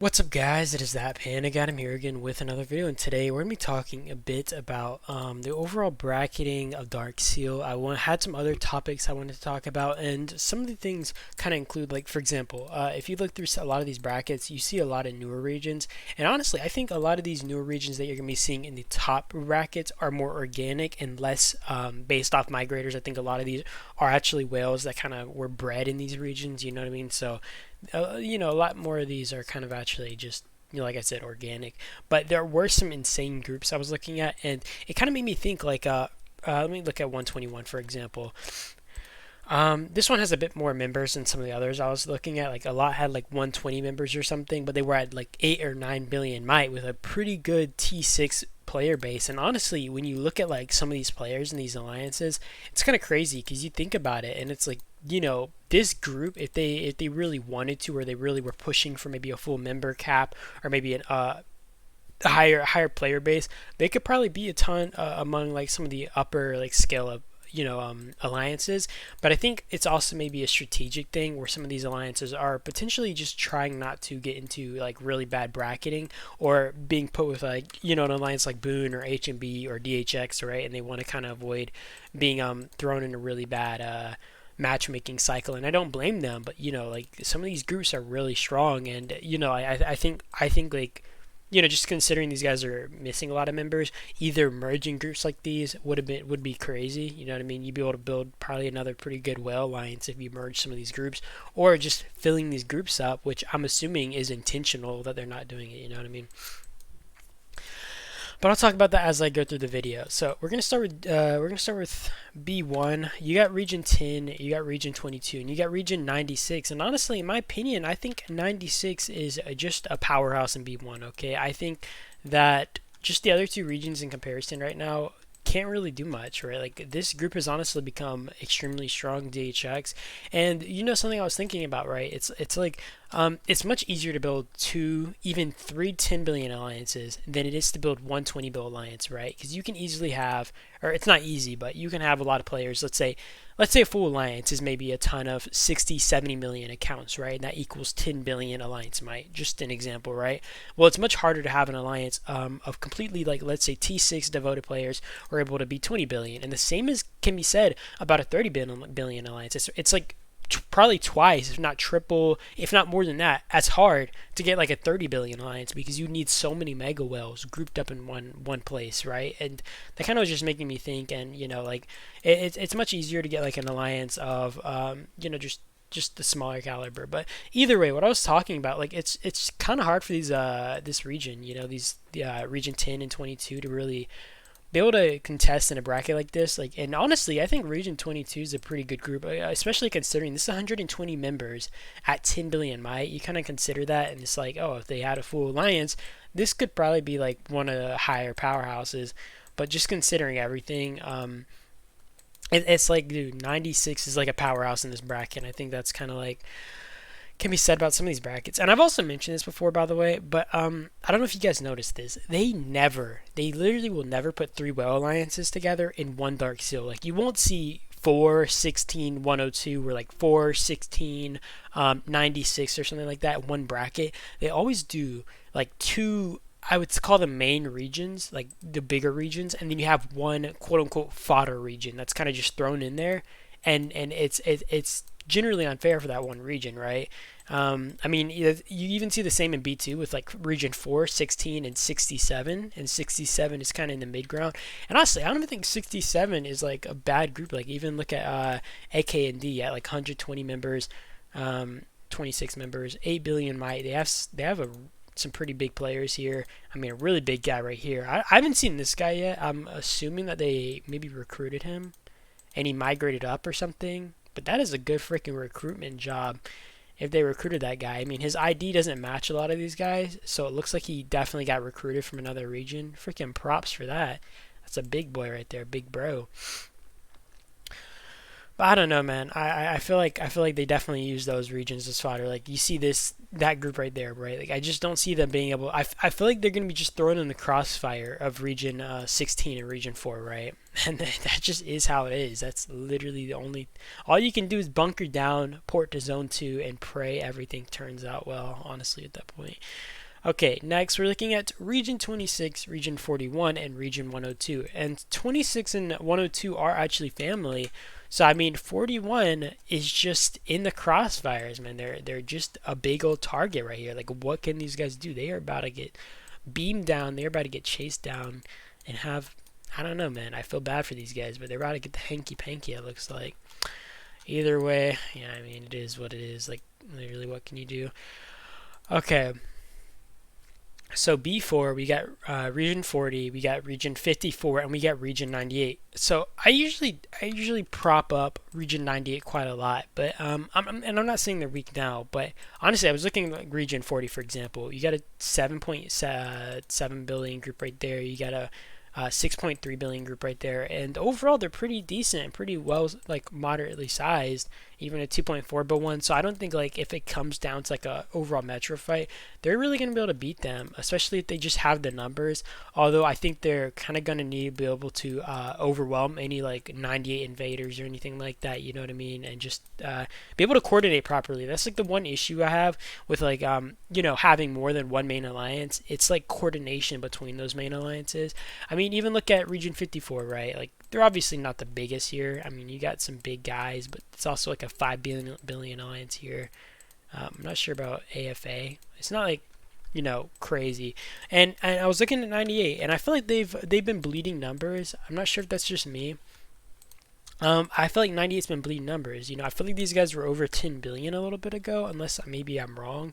What's up, guys? It is that Pan. I got him here again with another video, and today we're gonna be talking a bit about the overall bracketing of Dark Seal. Had some other topics I wanted to talk about, and some of the things kind of include, like, for example, if you look through a lot of these brackets, you see a lot of newer regions, and honestly, I think a lot of these newer regions that you're gonna be seeing in the top brackets are more organic and less based off migrators. I think a lot of these are actually whales that kind of were bred in these regions. You know what I mean? So a lot more of these are kind of actually just, like I said, organic. But there were some insane groups I was looking at, and it kind of made me think like, let me look at 121 for example. This one has a bit more members than some of the others I was looking at. Like a lot had like 120 members or something, but they were at like 8 or 9 billion might with a pretty good T6 player base. And honestly, when you look at like some of these players in these alliances, it's kind of crazy because you think about it and it's like, this group, if they really wanted to, or they really were pushing for maybe a full member cap or maybe an higher player base, they could probably be a ton among like some of the upper like scale of alliances. But I think it's also maybe a strategic thing where some of these alliances are potentially just trying not to get into like really bad bracketing or being put with like an alliance like Boone or HMB or DHX, right? And they want to kind of avoid being thrown in a really bad matchmaking cycle. And I don't blame them, but like some of these groups are really strong. And I think like, just considering these guys are missing a lot of members, either merging groups like these would be crazy. You know what I mean? You'd be able to build probably another pretty good whale alliance if you merge some of these groups, or just filling these groups up, which I'm assuming is intentional that they're not doing it. You know what I mean? But I'll talk about that as I go through the video. So we're gonna start with B1. You got region 10, you got region 22, and you got region 96. And honestly, in my opinion, I think 96 is just a powerhouse in B1. Okay, I think that just the other two regions in comparison right now can't really do much, right? Like this group has honestly become extremely strong DHX. And something I was thinking about, right? It's like it's much easier to build two, even three 10 billion alliances than it is to build one 20 bill alliance, right? Because you can easily have, or it's not easy, but you can have a lot of players. Let's say a full alliance is maybe a ton of 60, 70 million accounts, right? And that equals 10 billion alliance might. Just an example, right? Well, it's much harder to have an alliance of completely, like, let's say T6 devoted players are able to be 20 billion. And the same can be said about a 30 billion alliance. It's like probably twice, if not triple, if not more than that, as hard to get like a 30 billion alliance because you need so many mega whales grouped up in one place, right? And that kind of was just making me think, and like it's much easier to get like an alliance of just the smaller caliber. But either way, what I was talking about, like it's kind of hard for these this region, these region 10 and 22 to really be able to contest in a bracket like this. Like, and honestly, I think region 22 is a pretty good group, especially considering this is 120 members at 10 billion might. You kind of consider that, and it's like, oh, if they had a full alliance, this could probably be like one of the higher powerhouses. But just considering everything, it's like, dude, 96 is like a powerhouse in this bracket. And I think that's kind of like can be said about some of these brackets. And I've also mentioned this before, by the way, but I don't know if you guys noticed this. They literally will never put three whale alliances together in one Dark Seal. Like, you won't see 4, 16, 102, or like 4, 16, 96 or something like that in one bracket. They always do like two, I would call them main regions, like the bigger regions, and then you have one quote unquote fodder region that's kind of just thrown in there, and it's generally unfair for that one region, right? I mean, you even see the same in B2 with like region 4, 16, and 67. And 67 is kind of in the mid ground. And honestly, I don't even think 67 is like a bad group. Like, even look at AK and D at like 120 members, 26 members, 8 billion might. They have some pretty big players here. I mean, a really big guy right here. I haven't seen this guy yet. I'm assuming that they maybe recruited him and he migrated up or something. But that is a good freaking recruitment job if they recruited that guy. I mean, his ID doesn't match a lot of these guys, so it looks like he definitely got recruited from another region. Freaking props for that. That's a big boy right there, big bro. But I don't know, man. I feel like they definitely use those regions as fodder. Like you see that group right there, right? Like I just don't see them being able. I feel like they're gonna be just thrown in the crossfire of region 16 and region 4, right? And that just is how it is. That's literally the only. All you can do is bunker down, port to zone 2, and pray everything turns out well. Honestly, at that point. Okay, next we're looking at Region 26, Region 41, and Region 102. And 26 and 102 are actually family. So I mean, 41 is just in the crossfires, man. They're just a big old target right here. Like, what can these guys do? They are about to get beamed down. They're about to get chased down, and have, I don't know, man. I feel bad for these guys, but they're about to get the hanky panky. It looks like. Either way, yeah. I mean, it is what it is. Like, literally, what can you do? Okay. So B4, we got region 40, we got region 54, and we got region 98. So I usually prop up region 98 quite a lot, but I'm not saying they're weak now, but honestly, I was looking at region 40, for example. You got a 7.7 billion group right there. You got a 6.3 billion group right there, and overall they're pretty decent, pretty well, like moderately sized, even a 2.4 billion. So I don't think, like, if it comes down to like a overall metro fight, they're really gonna be able to beat them, especially if they just have the numbers. Although I think they're kind of gonna need to be able to overwhelm any like 98 invaders or anything like that. You know what I mean? And just be able to coordinate properly. That's like the one issue I have with like having more than one main alliance. It's like coordination between those main alliances. I mean, even look at Region 54, right? Like, they're obviously not the biggest here. I mean, you got some big guys, but it's also like a 5 billion alliance here. I'm not sure about AFA. It's not like, crazy. And I was looking at 98, and I feel like they've been bleeding numbers. I'm not sure if that's just me. I feel like 98's been bleeding numbers. I feel like these guys were over 10 billion a little bit ago, unless maybe I'm wrong.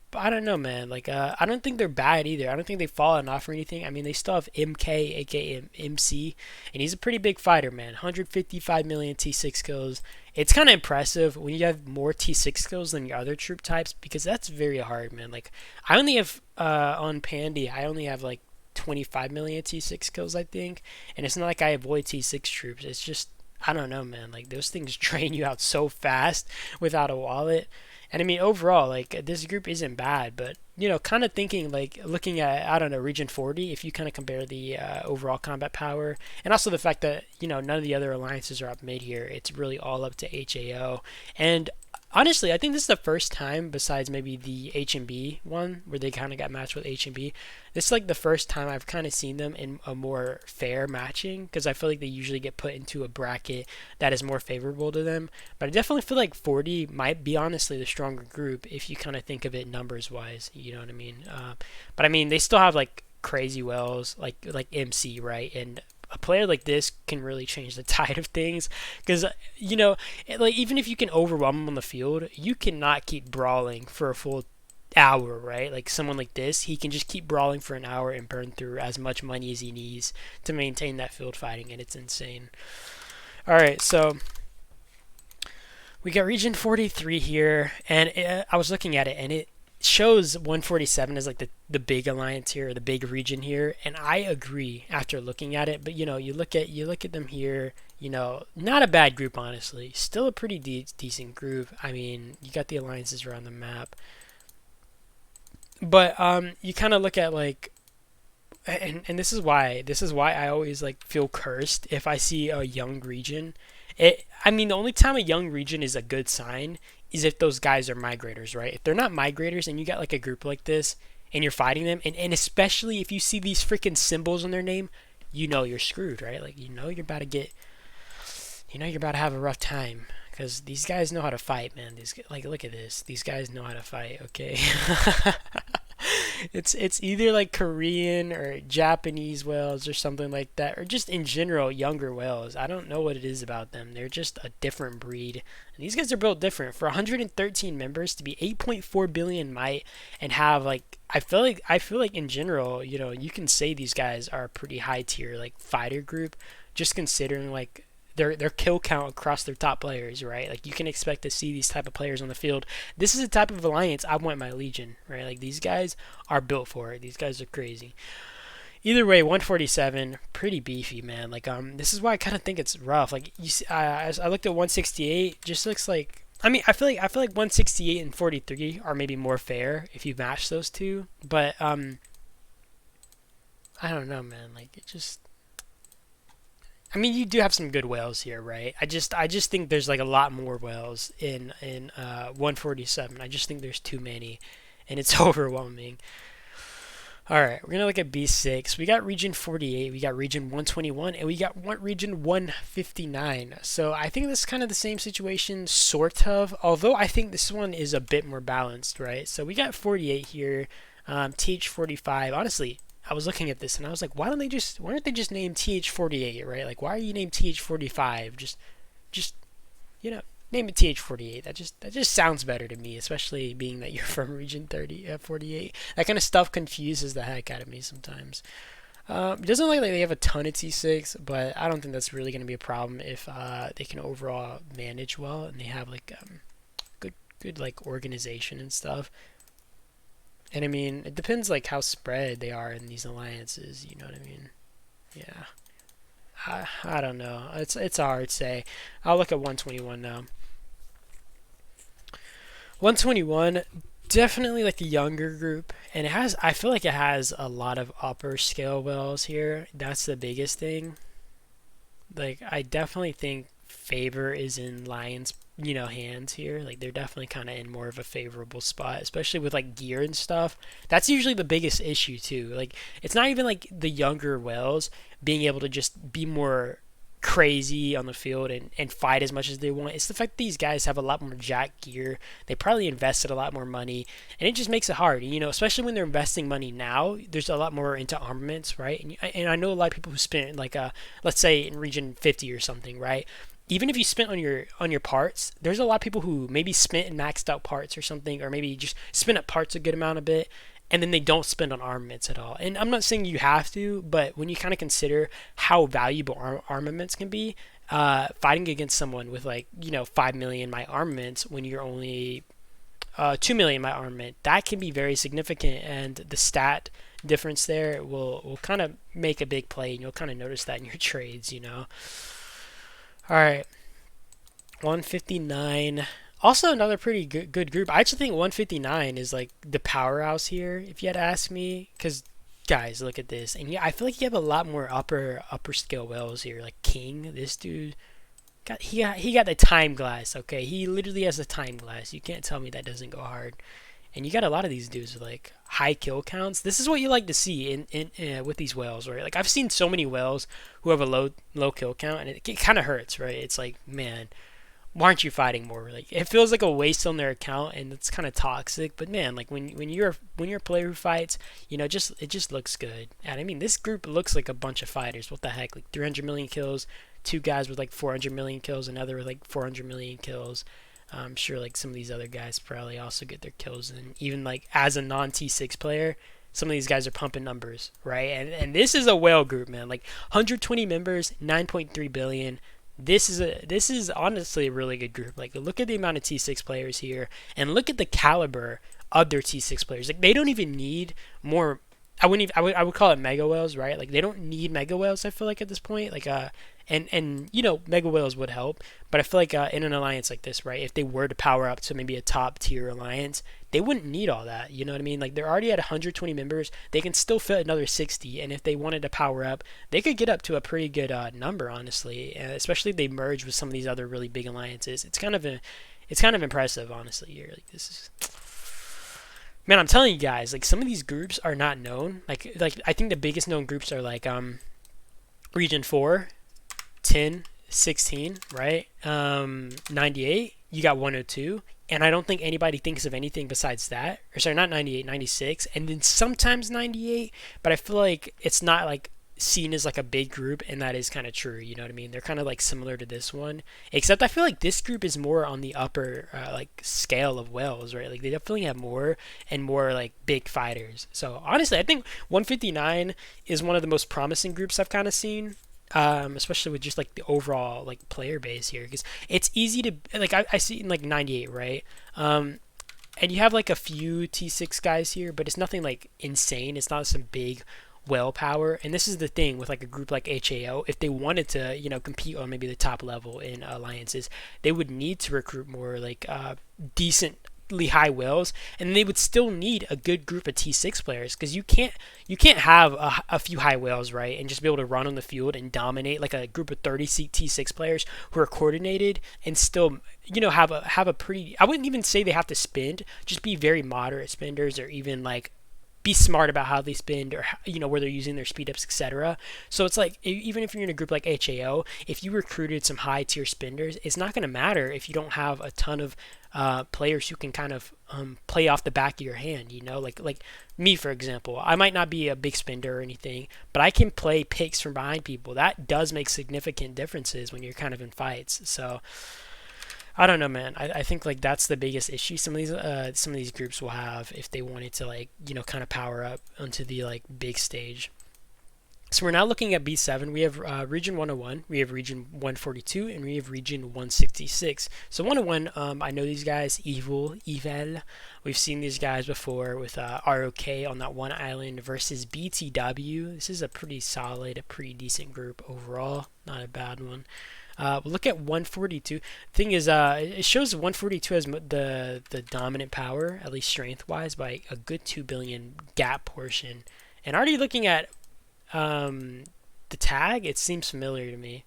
But I don't know, man. Like, I don't think they're bad either. I don't think they've fallen off or anything. I mean, they still have MK, aka MC, and he's a pretty big fighter, man. 155 million T6 kills. It's kind of impressive when you have more T6 kills than your other troop types, because that's very hard, man. Like, I only have, on Pandy, I only have, like, 25 million T6 kills, I think. And it's not like I avoid T6 troops. It's just, I don't know, man. Like, those things drain you out so fast without a wallet. And I mean, overall, like, this group isn't bad, but, kind of thinking, like, looking at, I don't know, Region 40, if you kind of compare the overall combat power, and also the fact that, none of the other alliances are up mid here, it's really all up to HAO. And honestly, I think this is the first time, besides maybe the HMB one, where they kind of got matched with HMB, this is like the first time I've kind of seen them in a more fair matching, because I feel like they usually get put into a bracket that is more favorable to them. But I definitely feel like 40 might be honestly the stronger group if you kind of think of it numbers wise. You know what I mean? But I mean, they still have like crazy wells, like MC, right? And a player like this can really change the tide of things, because like, even if you can overwhelm them on the field, you cannot keep brawling for a full hour, right? Like, someone like this, he can just keep brawling for an hour and burn through as much money as he needs to maintain that field fighting, and it's insane. All right, so we got Region 43 here, and I was looking at it, and it shows 147 as like the big alliance here, or the big region here, and I agree after looking at it. But you look at them here, not a bad group, honestly. Still a pretty decent group. I mean, you got the alliances around the map, but you kind of look at, like, and this is why I always, like, feel cursed if I see a young region. I mean, the only time a young region is a good sign is if those guys are migrators, right? If they're not migrators and you got like a group like this and you're fighting them, and especially if you see these freaking symbols in their name, you're screwed, right? Like, you're about to get, you're about to have a rough time, because these guys know how to fight, man. Like, look at this. These guys know how to fight, okay? It's either like Korean or Japanese whales or something like that, or just in general younger whales. I don't know what it is about them. They're just a different breed. And these guys are built different. For 113 members to be 8.4 billion might and have, like, I feel like in general, you can say these guys are a pretty high tier, like, fighter group, just considering, like, their kill count across their top players, right? Like, you can expect to see these type of players on the field. This is the type of alliance I want my Legion, right? Like, these guys are built for it. These guys are crazy. Either way, 147, pretty beefy, man. Like, this is why I kind of think it's rough. Like, you see, I looked at 168, just looks like. I mean, I feel like 168 and 43 are maybe more fair if you match those two. But I don't know, man. Like, it just. I mean, you do have some good whales here, right? I just think there's like a lot more whales in 147. I just think there's too many, and it's overwhelming. All right, we're gonna look at B6. We got region 48, we got region 121, and we got region 159. So I think this is kind of the same situation, sort of. Although I think this one is a bit more balanced, right? So we got 48 here, TH45. Honestly, I was looking at this and I was like, why aren't they just named TH48, right? Like, why are you named TH45? Just you know, name it TH48. That just sounds better to me, especially being that you're from region 48. That kind of stuff confuses the heck out of me sometimes. It doesn't look like they have a ton of T6, but I don't think that's really going to be a problem if they can overall manage well and they have like good like organization and stuff. And I mean, it depends like how spread they are in these alliances. You know what I mean? Yeah. I don't know. It's hard to say. I'll look at 121 now. 121, definitely like a younger group, and I feel like it has a lot of upper scale whales here. That's the biggest thing. Like, I definitely think favor is in Lions, hands here. Like, they're definitely kind of in more of a favorable spot, especially with like gear and stuff. That's usually the biggest issue too. Like, it's not even like the younger whales being able to just be more crazy on the field and fight as much as they want. It's the fact that these guys have a lot more jack gear. They probably invested a lot more money, and it just makes it hard. Especially when they're investing money now, there's a lot more into armaments, right? And I know a lot of people who spent like let's say in region 50 or something, right? Even if you spent on your parts, there's a lot of people who maybe spent and maxed out parts or something, or maybe just spent up parts a good amount of bit, and then they don't spend on armaments at all. And I'm not saying you have to, but when you kind of consider how valuable armaments can be, fighting against someone with like 5 million my armaments when you're only 2 million my armament, that can be very significant, and the stat difference there will kind of make a big play, and you'll kind of notice that in your trades. All right, 159. Also, another pretty good group. I actually think 159 is like the powerhouse here, if you had to ask me. Because, guys, look at this. And yeah, I feel like you have a lot more upper scale whales here. Like King, this dude, he got the time glass. Okay, he literally has a time glass. You can't tell me that doesn't go hard. And you got a lot of these dudes with like high kill counts. This is what you like to see in with these whales, right? Like, I've seen so many whales who have a low kill count, and it kind of hurts, right? It's like, man, why aren't you fighting more? Like, it feels like a waste on their account, and it's kind of toxic. But man, like when you're a player who fights, it just looks good. And I mean, this group looks like a bunch of fighters. What the heck? Like 300 million kills, two guys with like 400 million kills, another with like 400 million kills. I'm sure like some of these other guys probably also get their kills, and even like as a non T6 player, some of these guys are pumping numbers, right? And this is a whale group, man. Like 120 members, 9.3 billion. This is honestly a really good group. Like, look at the amount of T6 players here, and look at the caliber of their T6 players. Like, they don't even need more. I would call it mega whales, right? Like, they don't need mega whales. I feel like at this point, like and mega whales would help, but I feel like in an alliance like this, right? If they were to power up to maybe a top tier alliance, they wouldn't need all that. You know what I mean? Like, they're already at 120 members. They can still fit another 60, and if they wanted to power up, they could get up to a pretty good number, honestly. Especially if they merge with some of these other really big alliances. It's kind of impressive, honestly. Here, like, this is. Man, I'm telling you guys, like, some of these groups are not known. Like I think the biggest known groups are like Region 4, 10, 16, right? 98, you got 102, and I don't think anybody thinks of anything besides that. Or sorry, not 98, 96, and then sometimes 98, but I feel like it's not like seen as like a big group, and that is kind of true. You know what I mean? They're kind of like similar to this one, except I feel like this group is more on the upper like scale of whales, right? Like, they definitely have more and more like big fighters. So honestly, I think 159 is one of the most promising groups I've kind of seen. Especially with just like the overall like player base here, because it's easy to like I see in like 98, right? And you have like a few T6 guys here, but it's nothing like insane. It's not some big well power. And this is the thing with like a group like HAO. If they wanted to, compete on maybe the top level in alliances, they would need to recruit more like decently high whales, and they would still need a good group of T6 players, because you can't have a few high whales, right, and just be able to run on the field and dominate like a group of 30 T6 players who are coordinated and still have a pretty, I wouldn't even say they have to spend, just be very moderate spenders, or even like be smart about how they spend, or where they're using their speed ups, etc. So it's like, even if you're in a group like HAO, if you recruited some high tier spenders, it's not going to matter if you don't have a ton of players who can kind of play off the back of your hand. Like me, for example, I might not be a big spender or anything, but I can play picks from behind people. That does make significant differences when you're kind of in fights. So I don't know, man. I think like that's the biggest issue some of these groups will have if they wanted to, like, kind of power up onto the like big stage. So we're now looking at B7. We have region 101, we have region 142, and we have region 166. So 101, I know these guys, Evil. We've seen these guys before with ROK on that one island versus BTW. This is a pretty solid, a pretty decent group overall. Not a bad one. We'll look at 142. Thing is, it shows 142 as the dominant power, at least strength-wise, by a good 2 billion gap portion. And already looking at the tag, it seems familiar to me.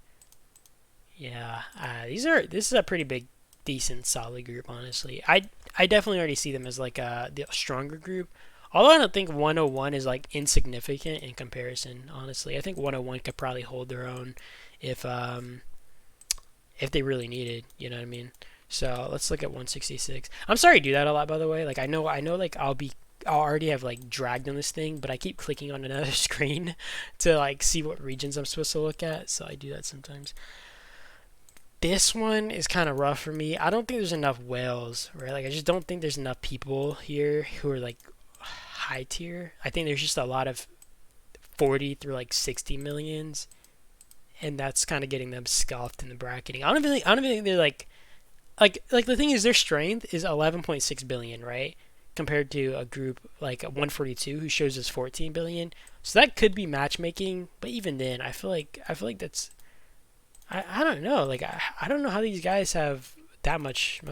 Yeah, this is a pretty big, decent, solid group, honestly. I definitely already see them as like the stronger group. Although I don't think 101 is like insignificant in comparison, honestly. I think 101 could probably hold their own if they really needed, you know what I mean? So let's look at 166. I'm sorry to do that a lot, by the way. Like I know like I'll already have like dragged on this thing, but I keep clicking on another screen to like see what regions I'm supposed to look at, so I do that sometimes. This one is kind of rough for me. I don't think there's enough whales, right? Like I just don't think there's enough people here who are like high tier. I think there's just a lot of 40 through like 60 millions, and that's kind of getting them scuffed in the bracketing. I don't even think they're like the thing is, their strength is 11.6 billion, right? Compared to a group like 142 who shows us 14 billion. So that could be matchmaking, but even then, I feel like that's, I don't know. Like I don't know how these guys have that much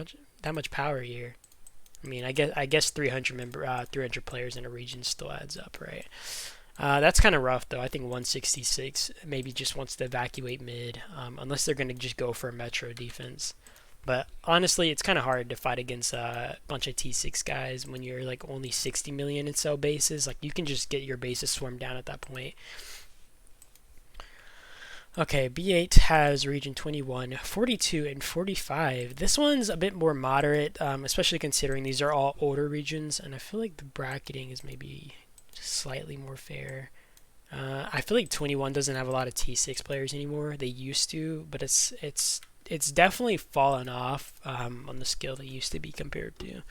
power here. I mean, I guess 300 players in a region still adds up, right? That's kind of rough, though. I think 166 maybe just wants to evacuate mid, unless they're going to just go for a metro defense. But honestly, it's kind of hard to fight against a bunch of T6 guys when you're like only 60 million in cell bases. Like you can just get your bases swarmed down at that point. Okay, B8 has region 21, 42, and 45. This one's a bit more moderate, especially considering these are all older regions, and I feel like the bracketing is maybe slightly more fair. I feel like 21 doesn't have a lot of T6 players anymore. They used to, but it's definitely fallen off on the scale they used to be compared to.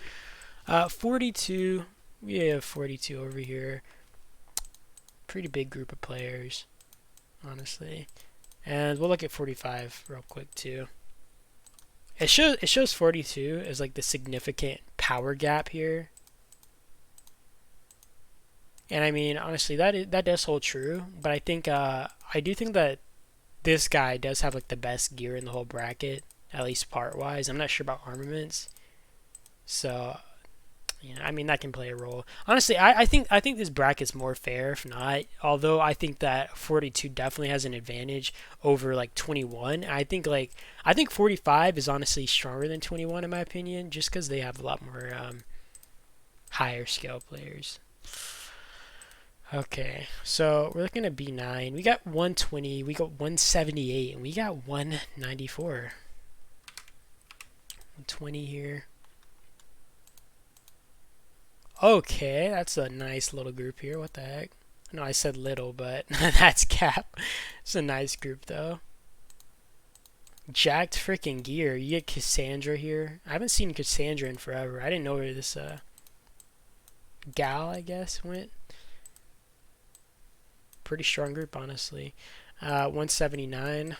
42, we have 42 over here. Pretty big group of players, honestly. And we'll look at 45 real quick too. It shows 42 as like the significant power gap here. And I mean, honestly, that does hold true. But I think I do think that this guy does have like the best gear in the whole bracket, at least part wise. I'm not sure about armaments, so yeah, I mean that can play a role. Honestly, I think this bracket's more fair, if not. Although I think that 42 definitely has an advantage over like 21. I think 45 is honestly stronger than 21 in my opinion, just because they have a lot more higher scale players. Okay, so we're looking at B9. We got 120, we got 178, and we got 194. 120 here. Okay, that's a nice little group here. What the heck? No, I said little, but that's cap. It's a nice group, though. Jacked freaking gear. You get Cassandra here. I haven't seen Cassandra in forever. I didn't know where this gal, I guess, went. Pretty strong group, honestly. 179.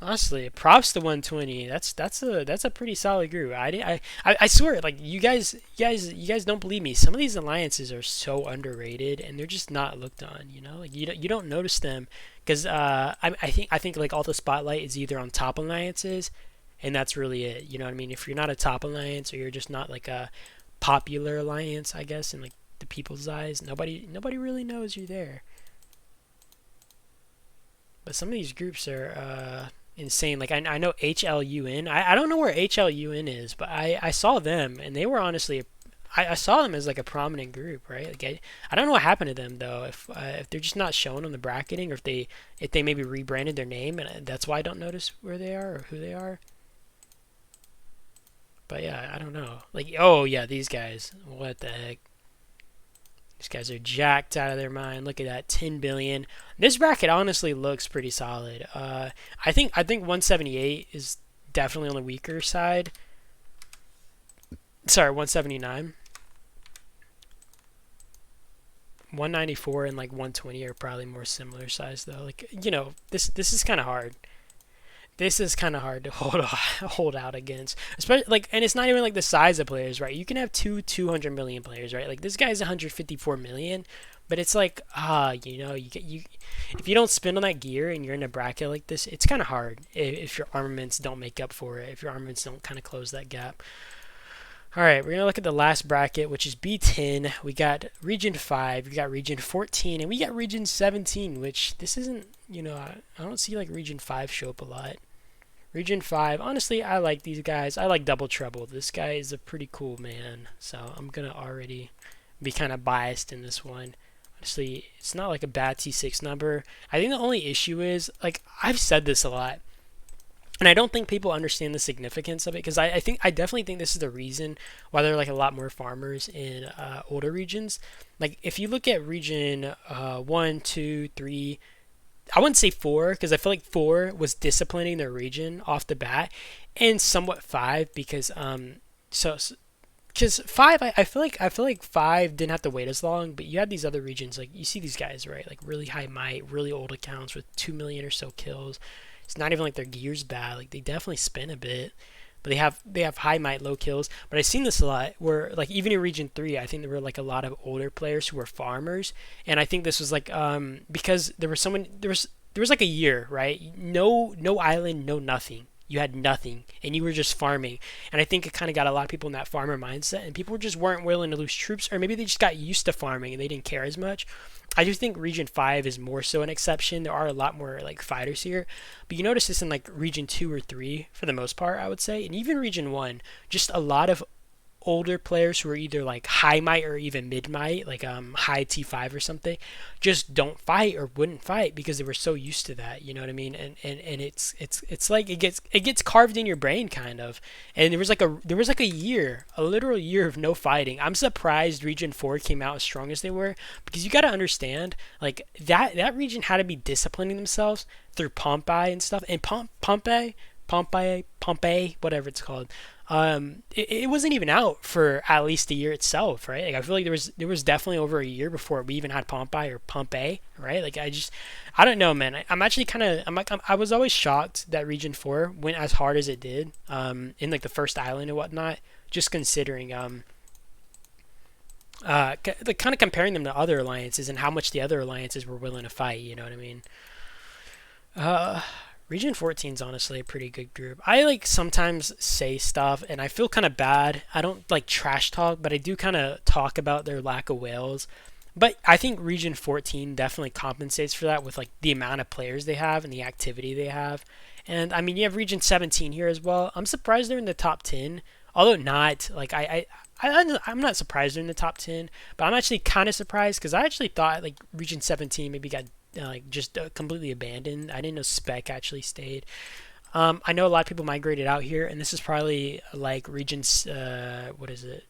Honestly, props to 120. That's a pretty solid group. I swear, like you guys don't believe me. Some of these alliances are so underrated, and they're just not looked on. Like you don't notice them because I think like all the spotlight is either on top alliances, and that's really it. You know what I mean? If you're not a top alliance or you're just not like a popular alliance, I guess, in like the people's eyes, nobody really knows you're there. But some of these groups are insane. Like I know HLUN. I don't know where HLUN is, but I saw them and they were honestly I saw them as like a prominent group, right? Like I don't know what happened to them though. If they're just not shown on the bracketing, or if they maybe rebranded their name and that's why I don't notice where they are or who they are. But yeah, I don't know. Like oh yeah, these guys. What the heck? These guys are jacked out of their mind. Look at that, 10 billion. This bracket honestly looks pretty solid. I think 178 is definitely on the weaker side. Sorry, 179. 194 and like 120 are probably more similar size though. Like this is kind of hard. This is kind of hard to hold out against, especially like, and it's not even like the size of players, right? You can have 200 million players, right? Like this guy's 154 million, but it's like you if you don't spend on that gear and you're in a bracket like this, it's kind of hard if your armaments don't make up for it, if your armaments don't kind of close that gap. All right, we're gonna look at the last bracket, which is B10. We got Region 5, we got Region 14, and we got Region 17. Which this isn't, I don't see like Region 5 show up a lot. Region 5, honestly, I like these guys. I like Double Trouble. This guy is a pretty cool man, so I'm going to already be kind of biased in this one. Honestly, it's not like a bad T6 number. I think the only issue is, like, I've said this a lot, and I don't think people understand the significance of it, because I definitely think this is the reason why there are like a lot more farmers in older regions. Like, if you look at region 1, 2, 3, I wouldn't say 4 because I feel like 4 was disciplining their region off the bat, and somewhat 5 because so because 5 I feel like 5 didn't have to wait as long, but you had these other regions like you see these guys, right, like really high might, really old accounts with 2 million or so kills. It's not even like their gear's bad, like they definitely spin a bit, but they have high might, low kills. But I've seen this a lot where like even in region 3 I think there were like a lot of older players who were farmers, and I think this was like because there was like a year, right? No island, no nothing. You had nothing and you were just farming, and I think it kind of got a lot of people in that farmer mindset, and people just weren't willing to lose troops, or maybe they just got used to farming and they didn't care as much. I do think region 5 is more so an exception. There are a lot more like fighters here, but you notice this in like region 2 or 3 for the most part, I would say, and even region 1, just a lot of older players who are either like high might or even mid might, like high T5 or something, just don't fight or wouldn't fight because they were so used to that. You know what I mean? And it's like it gets carved in your brain kind of. And there was like a year, a literal year of no fighting. I'm surprised Region 4 came out as strong as they were, because you got to understand like that region had to be disciplining themselves through Pompeii and stuff, and Pompeii, whatever it's called. It wasn't even out for at least a year itself, right? Like I feel like there was definitely over a year before we even had Pompeii or Pompeii, right? Like I don't know, man. I'm actually kind of I was always shocked that Region 4 went as hard as it did, in like the first island and whatnot. Just considering like kind of comparing them to other alliances and how much the other alliances were willing to fight. You know what I mean? Uh, Region 14 is honestly a pretty good group. I like sometimes say stuff and I feel kind of bad. I don't like trash talk, but I do kind of talk about their lack of whales. But I think Region 14 definitely compensates for that with like the amount of players they have and the activity they have. And I mean, you have Region 17 here as well. I'm surprised they're in the top 10, although not like I'm not surprised they're in the top 10, but I'm actually kind of surprised because I actually thought like Region 17 maybe got like just completely abandoned. I didn't know Spec actually stayed. I know a lot of people migrated out here, and this is probably like regions. What is it?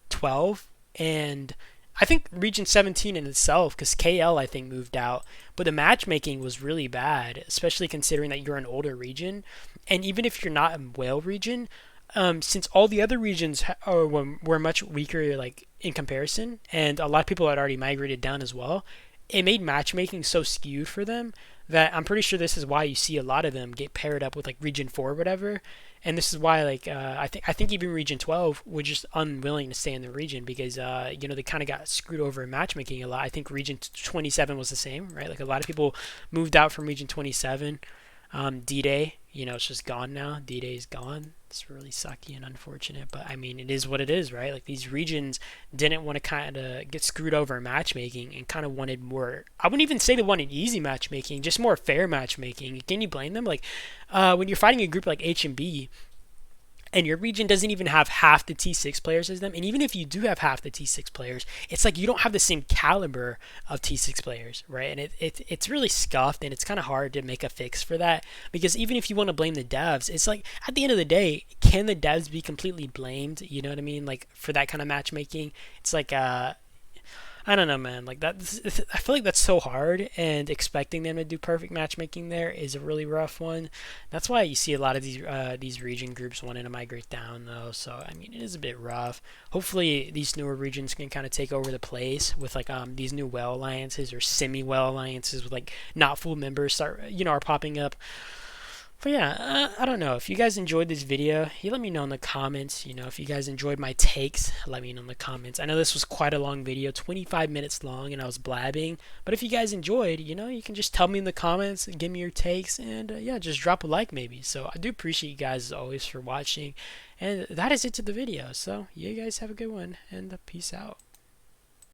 12, and I think Region 17 in itself, because KL I think moved out, but the matchmaking was really bad, especially considering that you're an older region, and even if you're not a whale region, since all the other regions were much weaker like in comparison, and a lot of people had already migrated down as well, it made matchmaking so skewed for them that I'm pretty sure this is why you see a lot of them get paired up with like Region 4 or whatever. And this is why, like, I think even Region 12 was just unwilling to stay in the region because, they kind of got screwed over in matchmaking a lot. I think Region 27 was the same, right? Like, a lot of people moved out from Region 27. D-Day, it's just gone now. D-Day is gone. It's really sucky and unfortunate, but I mean, it is what it is, right? Like, these regions didn't want to kind of get screwed over in matchmaking and kind of wanted more. I wouldn't even say they wanted easy matchmaking, just more fair matchmaking. Can you blame them? Like, when you're fighting a group like H and B, and your region doesn't even have half the T6 players as them, and even if you do have half the T6 players, it's like you don't have the same caliber of T6 players, right? And it's really scuffed, and it's kind of hard to make a fix for that, because even if you want to blame the devs, it's like, at the end of the day, can the devs be completely blamed, you know what I mean, like, for that kind of matchmaking? It's like, I don't know, man. Like that, I feel like that's so hard, and expecting them to do perfect matchmaking there is a really rough one. That's why you see a lot of these region groups wanting to migrate down, though. So I mean, it is a bit rough. Hopefully, these newer regions can kind of take over the place with like these new well alliances or semi-well alliances with like not full members are popping up. But yeah, I don't know. If you guys enjoyed this video, you let me know in the comments. If you guys enjoyed my takes, let me know in the comments. I know this was quite a long video, 25 minutes long, and I was blabbing. But if you guys enjoyed, you can just tell me in the comments, give me your takes, and yeah, just drop a like maybe. So I do appreciate you guys as always for watching. And that is it to the video. So you guys have a good one, and peace out.